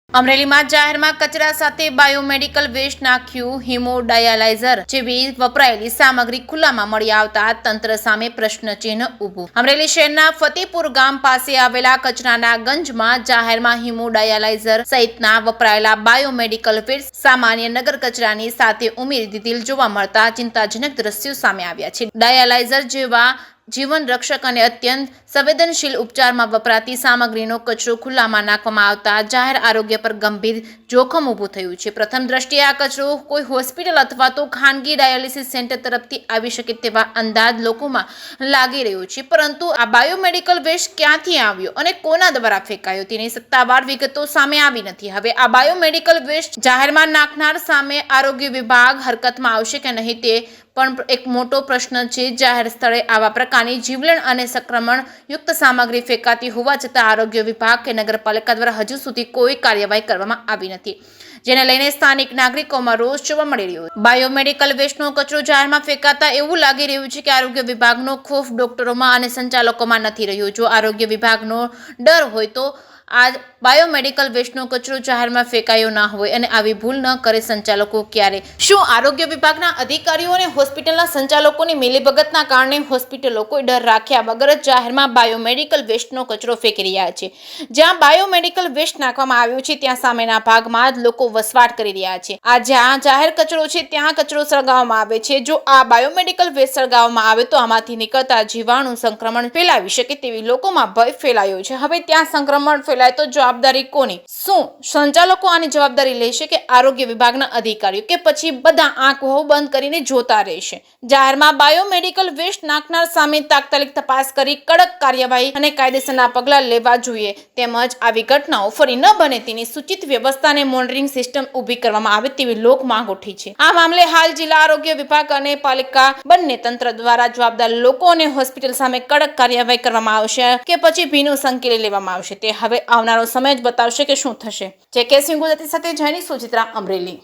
અમરેલીમાં જાહેરમાં કચરા સાથે બાયોમેડિકલ વેસ્ટ નાખ્યું, હિમોડાયાલાઇઝર જેવી વપરાયેલી સામગ્રી ખુલ્લામાં મળી આવતા તંત્ર સામે પ્રશ્નચિહ્ન ઊભું। અમરેલી શહેરના ફતેપુર ગામ પાસે આવેલા કચરાના ગંજમાં જાહેરમાં હિમોડાયાલાઇઝર સહિતના વપરાયેલા બાયોમેડિકલ વેસ્ટ સામાન્ય નગર કચરાની સાથે ઉમેરી દીધેલ જોવા મળતા ચિંતાજનક દ્રશ્યો સામે આવ્યા છે। ડાયાલાઇઝર જેવા જીવન રક્ષક અને અત્યંત સંવેદનશીલ ઉપચારમાં વપરાતી સામગ્રીનો કચરો ખુલ્લામાં નાખવામાં આવતા જાહેર આરોગ્ય પર ગંભીર જોખમ ઊભું થયું છે। પ્રથમ દ્રષ્ટિએ આ કચરો કોઈ હોસ્પિટલ અથવા તો ખાનગી ડાયાલિસિસ સેન્ટર તરફથી આવી શકે તેવા અંદાજ લોકોમાં લાગી રહ્યો છે, પરંતુ આ બાયોમેડિકલ વેસ્ટ ક્યાંથી આવ્યો અને કોના દ્વારા ફેંકાયો તેની સત્તાવાર વિગતો સામે આવી નથી। હવે આ બાયોમેડિકલ વેસ્ટ જાહેરમાં નાખનાર સામે આરોગ્ય વિભાગ હરકતમાં આવશે કે નહીં તે પણ એક મોટો પ્રશ્ન છે। જાહેર સ્થળે આવા પ્રકારની જીવલેણ અને સંક્રમણ યુક્ત સામગ્રી ફેંકાતી હોવા છતાં આરોગ્ય વિભાગ કે નગરપાલિકા દ્વારા હજુ સુધી કોઈ કાર્યવાહી કરવામાં આવી નથી, જેને લઈને સ્થાનિક નાગરિકોમાં રોષ જોવા મળી રહ્યો છે। બાયોમેડિકલ વેસ્ટનો કચરો જાહેરમાં ફેંકાતા એવું લાગી રહ્યું છે કે આરોગ્ય વિભાગનો ખોફ ડોક્ટરોમાં અને સંચાલકોમાં નથી રહ્યો। જો આરોગ્ય વિભાગનો ડર હોય તો આ બાયોમેડિકલ વેસ્ટનો કચરો જાહેરમાં ફેંકાયો ના હોય અને આવી ભૂલ ન કરે સંચાલકો ક્યારે? શું આરોગ્ય વિભાગના અધિકારીઓ અને હોસ્પિટલના સંચાલકોની મિલીભગતના કારણે હોસ્પિટલો કોઈ ડર રાખ્યા વગર જ જાહેરમાં બાયોમેડિકલ વેસ્ટનો કચરો ફેંકી રહ્યા છે? જ્યાં બાયોમેડિકલ વેસ્ટ નાખવામાં આવ્યો છે ત્યાં સામેના ભાગમાં જ લોકો વસવાટ કરી રહ્યા છે। આ જ્યાં જાહેર કચરો છે ત્યાં કચરો સળગાવવામાં આવે છે। જો આ બાયોમેડિકલ વેસ્ટ સળગાવવામાં આવે તો આમાંથી નીકળતા જીવાણુ સંક્રમણ ફેલાવી શકે તેવી લોકોમાં ભય ફેલાયો છે। હવે ત્યાં સંક્રમણ ફેલાય તો જવાબદારી કોની? શું સંચાલકો આની જવાબદારી લેશે કે આરોગ્ય વિભાગના અધિકારીઓ, કે પછી બધા આંખો બંધ કરીને જોતા રહેશે? જાહેરમાં બાયોમેડિકલ વેસ્ટ નાખનાર સામે તાત્કાલિક તપાસ કરી કડક કાર્યવાહી અને કાયદેસરના પગલાં લેવા જોઈએ, તેમજ આવી ઘટનાઓ ફરી ન બને તેની સૂચિત વ્યવસ્થા અને મોનિટરિંગ સિસ્ટમ ઊભી કરવામાં આવે તેવી લોક માંગ ઉઠી છે। આ મામલે હાલ જિલ્લા આરોગ્ય વિભાગ અને પાલિકા બંને તંત્ર દ્વારા જવાબદાર લોકો અને હોસ્પિટલ સામે કડક કાર્યવાહી કરવામાં આવશે કે પછી ભીનું સંકેલી લેવામાં આવશે તે હવે આવનારો સમય જ બતાવશે કે શું થશે। જે કે સિંહ ગુજરાતી સાથે જયની સુચિત્રા, અમરેલી।